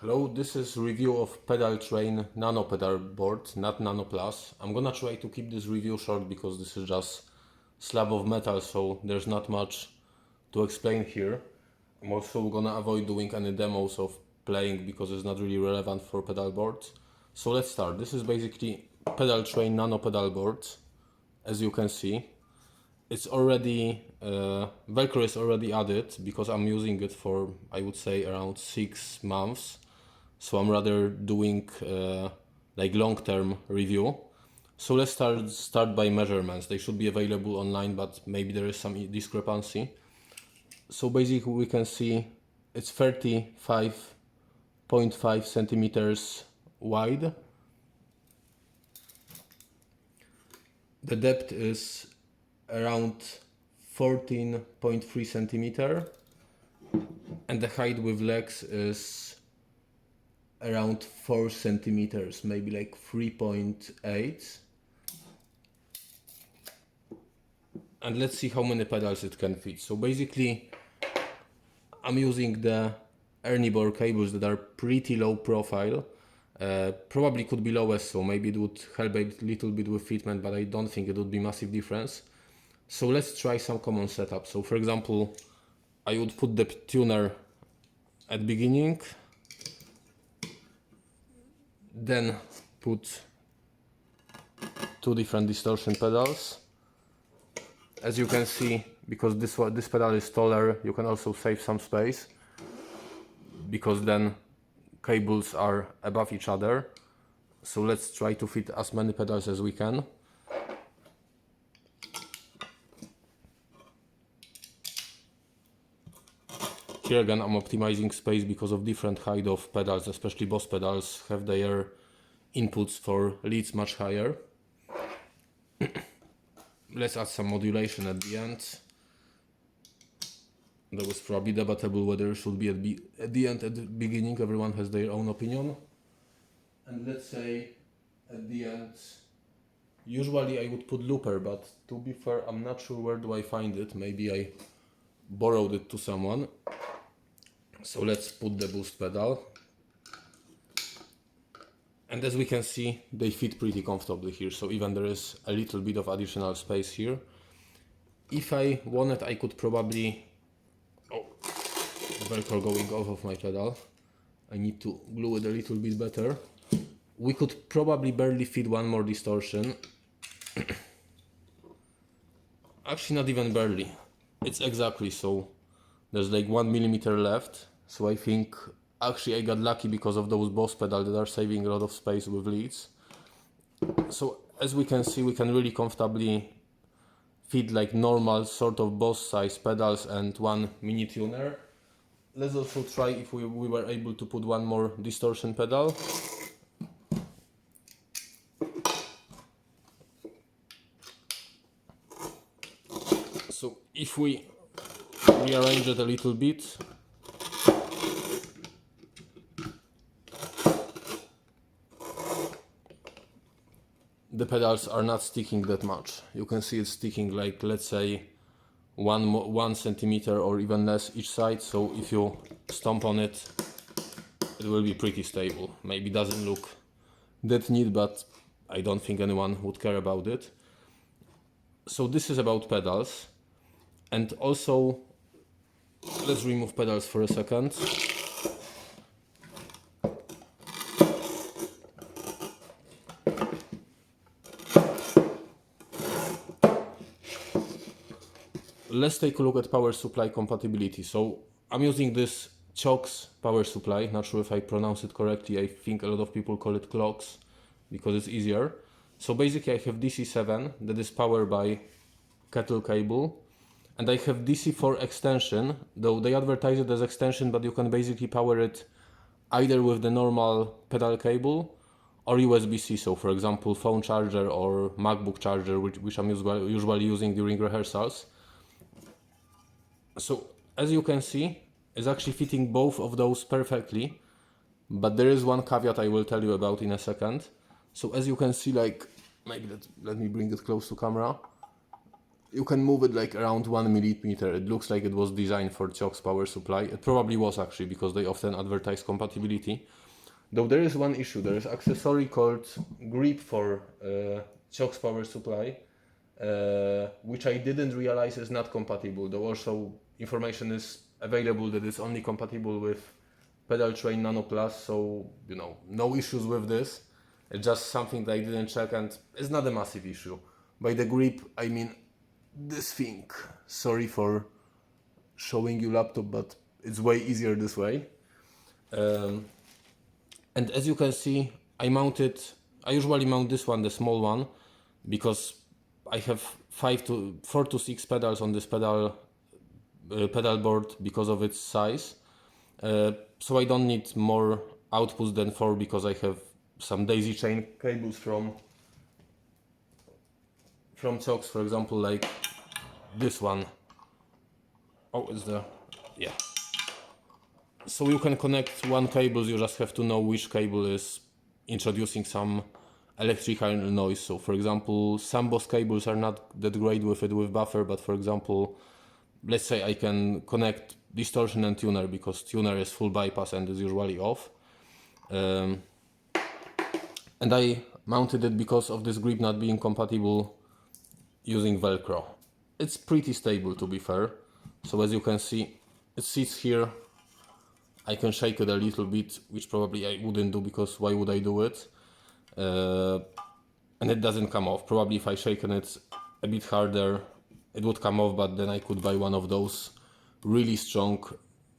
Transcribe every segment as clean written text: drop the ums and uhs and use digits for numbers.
Hello, this is review of Pedaltrain Nano pedal board, not Nano Plus. I'm gonna try to keep this review short because this is just slab of metal, so there's not much to explain here. I'm also gonna avoid doing any demos of playing because it's not really relevant for pedal boards. So let's start. This is basically Pedaltrain Nano pedal board, as you can see. It's already Velcro is already added because I'm using it for, I would say, around 6 months. So I'm rather doing like long-term review. So let's start by measurements. They should be available online, but maybe there is some discrepancy. So basically we can see it's 35.5 centimeters wide. The depth is around 14.3 centimeter, and the height with legs is around 4 centimeters, maybe like 3.8. And let's see how many pedals it can fit. So basically I'm using the Ernie bore cables that are pretty low profile. Probably could be lowest, so maybe it would help a little bit with fitment, but I don't think it would be massive difference. So let's try some common setup. So for example, I would put the tuner at beginning, then put 2 different distortion pedals. As you can see, because this pedal is taller, you can also save some space, because then cables are above each other. So let's try to fit as many pedals as we can. Here again I'm optimizing space because of different height of pedals, especially Boss pedals have their inputs for leads much higher. Let's add some modulation at the end. That was probably debatable whether it should be at the end, at the beginning. Everyone has their own opinion. And let's say at the end, usually I would put looper, but to be fair, I'm not sure where do I find it. Maybe I borrowed it to someone. So let's put the boost pedal. And as we can see, they fit pretty comfortably here. So even there is a little bit of additional space here. If I wanted, I could probably... Oh, Velcro going off of my pedal. I need to glue it a little bit better. We could probably barely fit one more distortion. Actually, not even barely. It's exactly so. There's like 1 millimeter left. So I think actually I got lucky because of those Boss pedals that are saving a lot of space with leads. So as we can see, we can really comfortably fit like normal sort of Boss size pedals and 1 mini tuner. Let's also try if we were able to put one more distortion pedal. So if we rearrange it a little bit, the pedals are not sticking that much. You can see it's sticking like, let's say, 1 centimeter or even less each side. So if you stomp on it, it will be pretty stable. Maybe doesn't look that neat, but I don't think anyone would care about it. So this is about pedals. And also, let's remove pedals for a second. Let's take a look at power supply compatibility. So I'm using this Cioks power supply. Not sure if I pronounce it correctly. I think a lot of people call it clocks because it's easier. So basically I have DC7 that is powered by kettle cable, and I have DC4 extension, though they advertise it as extension, but you can basically power it either with the normal pedal cable or USB-C. So for example, phone charger or MacBook charger, which I'm usually using during rehearsals. So as you can see, it's actually fitting both of those perfectly, but there is one caveat I will tell you about in a second. So as you can see, like, maybe let me bring it close to camera. you can move it like around 1 millimeter. It looks like it was designed for Cioks power supply. It probably was actually, because they often advertise compatibility. Though there is one issue. There is accessory called grip for Cioks power supply, which I didn't realize is not compatible. Though also information is available that it's only compatible with Pedaltrain Nano Plus, so you know, no issues with this. It's just something that I didn't check, and it's not a massive issue. By the grip, I mean this thing. Sorry for showing you laptop, but it's way easier this way. And as you can see, I usually mount this one, the small one, because I have 4 to 6 pedals on this pedal board because of its size. So I don't need more outputs than 4, because I have some daisy chain cables from Cioks, for example, like this one. Oh, is there? Yeah. So you can connect one cable, you just have to know which cable is introducing some electrical noise. So for example, some Boss cables are not that great with buffer, but for example, let's say I can connect distortion and tuner, because tuner is full bypass and is usually off. And I mounted it because of this grip not being compatible using Velcro. It's pretty stable, to be fair. So as you can see, it sits here. I can shake it a little bit, which probably I wouldn't do, because why would I do it? And it doesn't come off. Probably if I shaken it a bit harder, it would come off, but then I could buy one of those really strong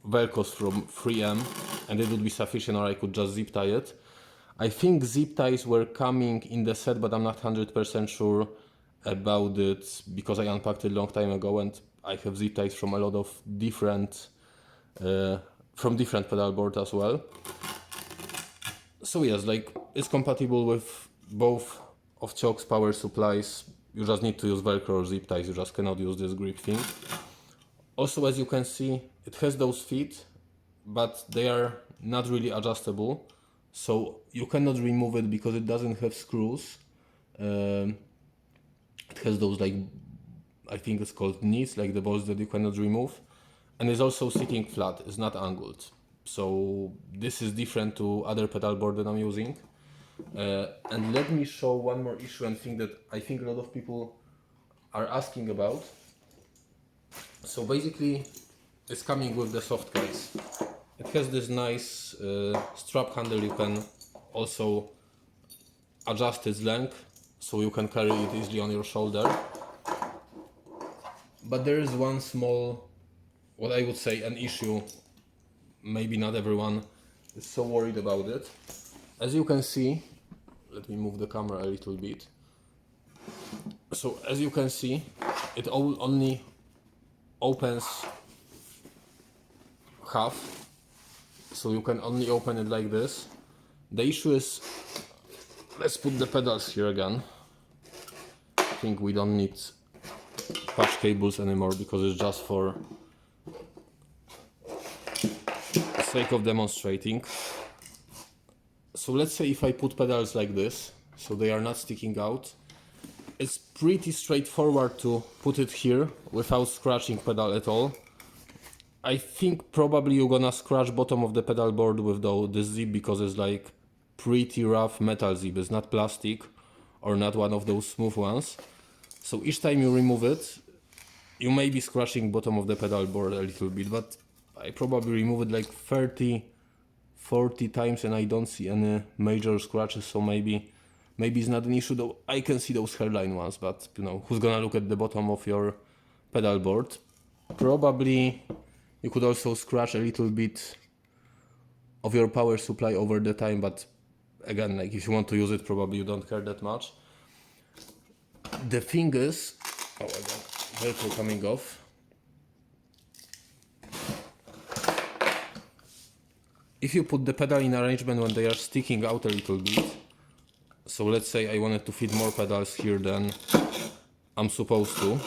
Velcros from 3M and it would be sufficient, or I could just zip tie it. I think zip ties were coming in the set, but I'm not 100% sure about it, because I unpacked it a long time ago and I have zip ties from a lot of different pedal boards as well. So yes, like it's compatible with both of Cioks power supplies. You just need to use Velcro or zip ties, you just cannot use this grip thing. Also, as you can see, it has those feet, but they are not really adjustable, so you cannot remove it because it doesn't have screws. It has those, like, I think it's called knees, like the bolts that you cannot remove, and it's also sitting flat, it's not angled. So this is different to other pedal board that I'm using. And let me show one more issue and thing that I think a lot of people are asking about. So basically, it's coming with the soft case. It has this nice strap handle. You can also adjust its length, so you can carry it easily on your shoulder. But there is one small, what I would say, an issue. Maybe not everyone is so worried about it. As you can see, let me move the camera a little bit. So as you can see, it only opens half, so you can only open it like this. The issue is, let's put the pedals here again. I think we don't need patch cables anymore, because it's just for the sake of demonstrating. So let's say if I put pedals like this, so they are not sticking out, it's pretty straightforward to put it here without scratching pedal at all. I think probably you're gonna scratch bottom of the pedal board with this zip, because it's like pretty rough metal zip. It's not plastic or not one of those smooth ones. So each time you remove it, you may be scratching bottom of the pedal board a little bit, but I probably remove it like 30-40 times and I don't see any major scratches, so maybe it's not an issue, though I can see those hairline ones, but you know, who's gonna look at the bottom of your pedal board? Probably you could also scratch a little bit of your power supply over the time, but again, like if you want to use it, probably you don't care that much. The thing is, oh, again, Velcro coming off. If you put the pedal in arrangement when they are sticking out a little bit, so let's say I wanted to fit more pedals here than I'm supposed to.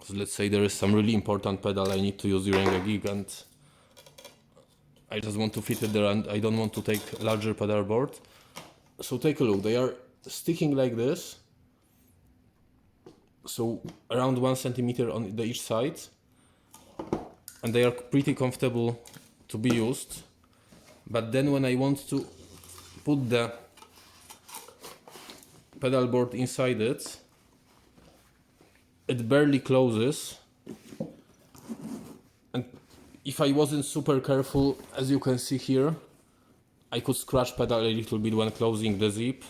So let's say there is some really important pedal I need to use during a gig and I just want to fit it there and I don't want to take a larger pedal board. So take a look, they are sticking like this. so around 1 centimeter on each side, and they are pretty comfortable to be used. But then when I want to put the pedal board inside it, it barely closes, and if I wasn't super careful, as you can see here, I could scratch pedal a little bit when closing the zip.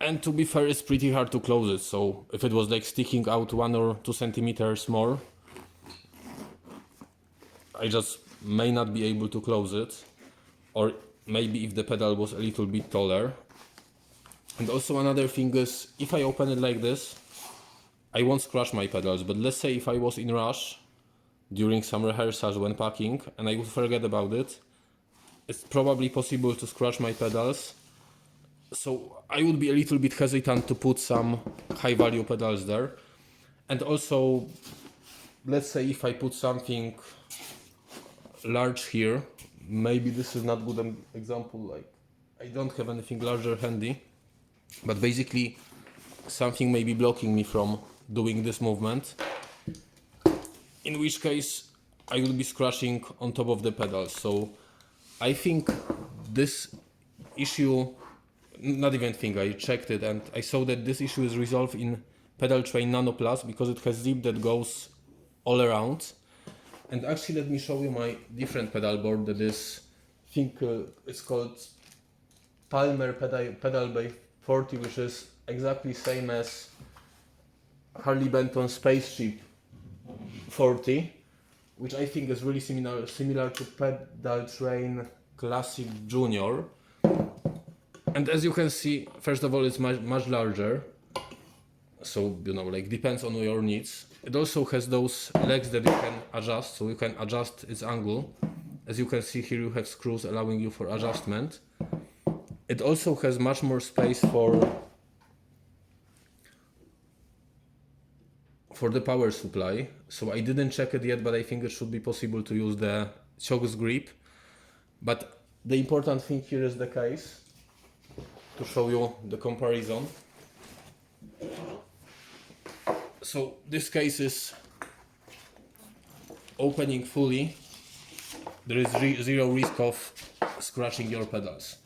And to be fair, it's pretty hard to close it, so if it was like sticking out 1 or 2 centimeters more, I just may not be able to close it, or maybe if the pedal was a little bit taller. And also another thing is, if I open it like this, I won't scratch my pedals, but let's say if I was in rush during some rehearsals when packing and I would forget about it, it's probably possible to scratch my pedals. So I would be a little bit hesitant to put some high value pedals there. And also, let's say if I put something large here, maybe this is not good example, like I don't have anything larger handy, but basically something may be blocking me from doing this movement, in which case I will be scratching on top of the pedals. So I think this issue, not even think, I checked it and I saw that this issue is resolved in Pedaltrain Nano Plus because it has zip that goes all around. And actually, let me show you my different pedal board that is, I think it's called Palmer Pedalbay 40, which is exactly same as Harley Benton Spaceship 40, which I think is really similar to Pedaltrain Classic Junior. And as you can see, first of all, it's much larger, so you know, like depends on your needs. It also has those legs that you can adjust, so you can adjust its angle. As you can see here, you have screws allowing you for adjustment. It also has much more space for the power supply. So I didn't check it yet, but I think it should be possible to use the Cioks Grip. But the important thing here is the case, to show you the comparison. So this case is opening fully. There is zero risk of scratching your pedals.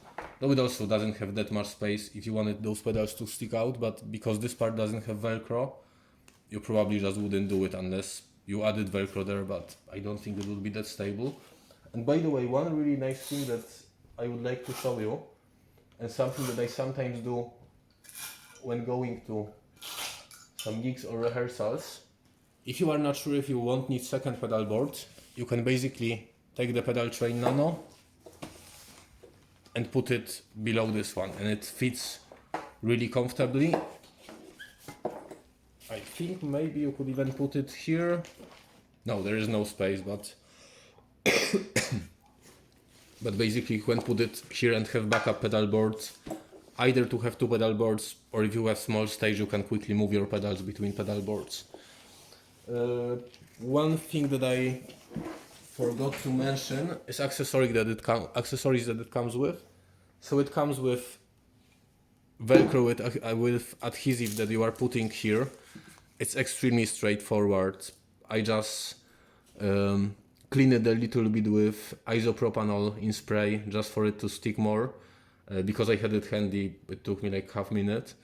Though it also doesn't have that much space if you wanted those pedals to stick out, but because this part doesn't have Velcro, you probably just wouldn't do it unless you added Velcro there, but I don't think it would be that stable. And by the way, one really nice thing that I would like to show you, and something that I sometimes do when going to some gigs or rehearsals, if you are not sure if you won't need second pedal board, you can basically take the Pedaltrain Nano and put it below this one, and it fits really comfortably. I think maybe you could even put it here. No, there is no space, but but basically you can put it here and have backup pedal boards, either to have two pedal boards, or if you have small stage you can quickly move your pedals between pedal boards. One thing that I forgot to mention is accessories that it comes with. So it comes with Velcro with adhesive that you are putting here. It's extremely straightforward. I just clean it a little bit with isopropanol in spray just for it to stick more. Because I had it handy, it took me like half minute.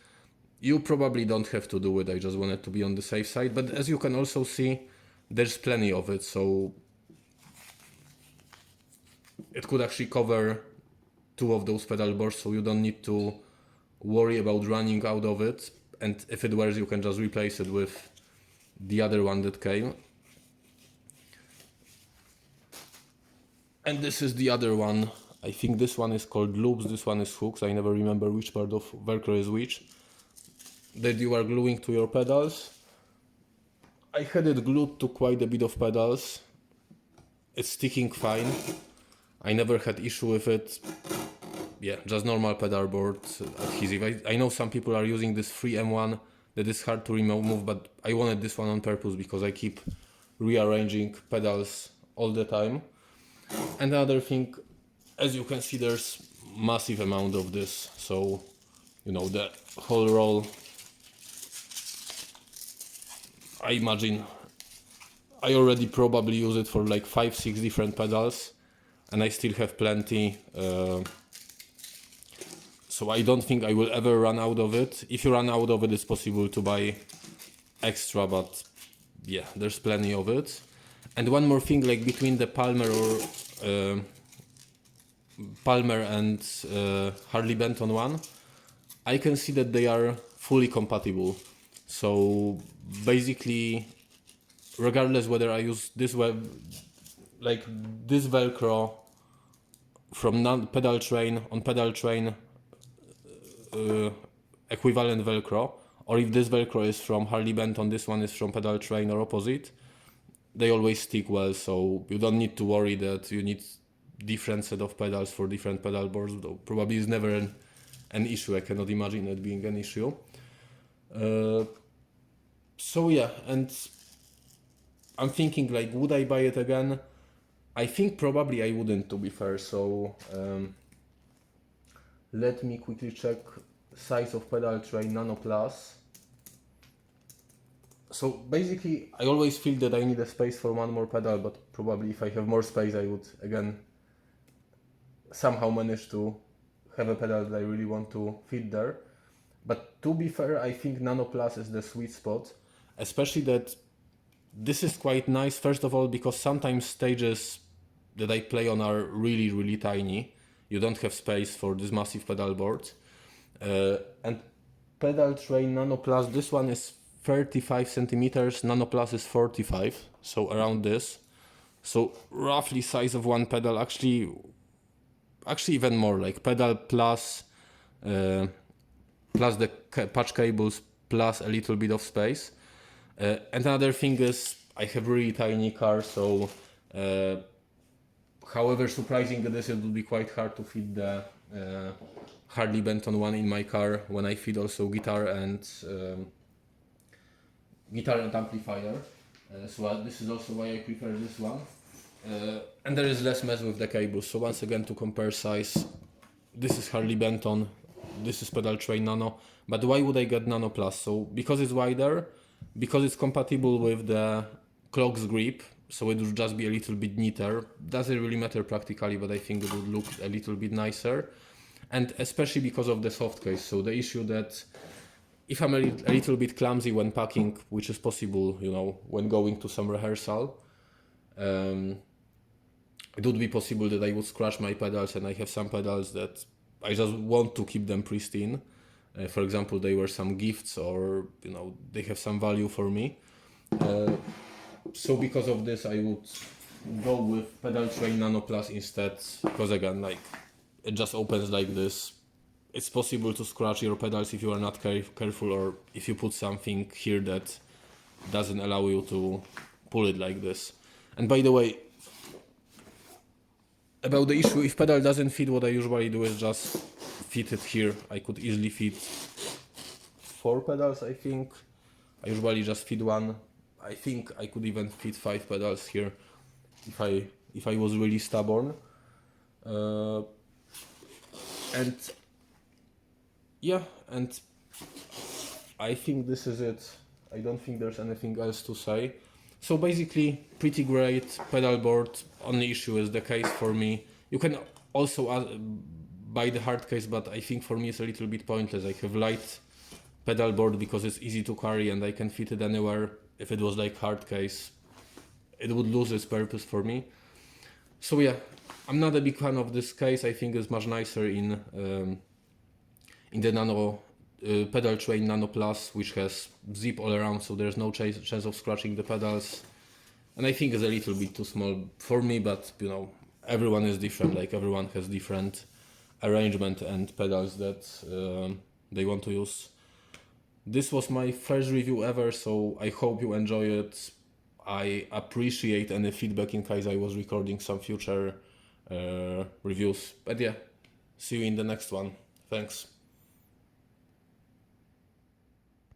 You probably don't have to do it, I just wanted to be on the safe side. But as you can also see, there's plenty of it, so it could actually cover two of those pedal boards, so you don't need to worry about running out of it. And if it wears, you can just replace it with the other one that came. And this is the other one. I think this one is called loops, this one is hooks. I never remember which part of Velcro is which. That you are gluing to your pedals. I had it glued to quite a bit of pedals. It's sticking fine. I never had issue with it. Yeah, just normal pedal board adhesive. I know some people are using this 3M1 that is hard to remove, but I wanted this one on purpose because I keep rearranging pedals all the time. And another thing, as you can see, there's massive amount of this, so you know the whole roll I imagine I already probably use it for like 5-6 different pedals, and I still have plenty. So I don't think I will ever run out of it. If you run out of it, it's possible to buy extra, but yeah, there's plenty of it. And one more thing, like between the Palmer and Harley Benton one, I can see that they are fully compatible. So basically, regardless whether I use this this Velcro from Pedaltrain on Pedaltrain equivalent Velcro, or if this Velcro is from Harley Benton, this one is from Pedaltrain or opposite, they always stick well, so you don't need to worry that you need different set of pedals for different pedal boards, though probably is never an issue. I cannot imagine it being an issue. So yeah, and I'm thinking like, would I buy it again? I think probably I wouldn't, to be fair, so let me quickly check size of Pedaltrain Nano Plus. So basically, I always feel that I need a space for one more pedal, but probably if I have more space, I would again somehow manage to have a pedal that I really want to fit there. But to be fair, I think Nano Plus is the sweet spot, especially that this is quite nice. First of all, because sometimes stages that I play on are really, really tiny. You don't have space for this massive pedal board. And Pedaltrain Nano Plus, this one is 35 centimeters, Nano Plus is 45, so around this. So roughly size of one pedal, actually even more, like pedal plus plus the patch cables plus a little bit of space. And another thing is I have really tiny car, so however surprising it is, it would be quite hard to fit the Harley Benton one in my car when I fit also guitar and amplifier. So this is also why I prefer this one. And there is less mess with the cables. So once again, to compare size, this is Harley Benton, this is Pedaltrain Nano. But why would I get Nano Plus? So because it's wider, because it's compatible with the Cioks Grip, so it would just be a little bit neater. Doesn't really matter practically, but I think it would look a little bit nicer. And especially because of the soft case. So the issue that if I'm a little bit clumsy when packing, which is possible, you know, when going to some rehearsal, it would be possible that I would scratch my pedals, and I have some pedals that I just want to keep them pristine. For example, they were some gifts, or you know, they have some value for me. So because of this, I would go with Pedaltrain Nano Plus instead, because again, like, it just opens like this. It's possible to scratch your pedals if you are not careful, or if you put something here that doesn't allow you to pull it like this. And by the way, about the issue, if pedal doesn't fit, what I usually do is just fit it here. I could easily fit 4 pedals, I think. I usually just fit one. I think I could even fit 5 pedals here if I was really stubborn. And yeah, and I think this is it. I don't think there's anything else to say. So basically, pretty great pedal board. Only issue is the case for me. You can also buy the hard case, but I think for me it's a little bit pointless. I have light pedal board because it's easy to carry and I can fit it anywhere. If it was like hard case, it would lose its purpose for me. So yeah, I'm not a big fan of this case. I think it's much nicer in the Nano Pedaltrain Nano Plus, which has zip all around, so there's no chance of scratching the pedals. And I think it's a little bit too small for me, but you know, everyone is different. Like, everyone has different arrangement and pedals that they want to use. This was my first review ever, so I hope you enjoy it. I appreciate any feedback in case I was recording some future reviews. But yeah, see you in the next one. Thanks.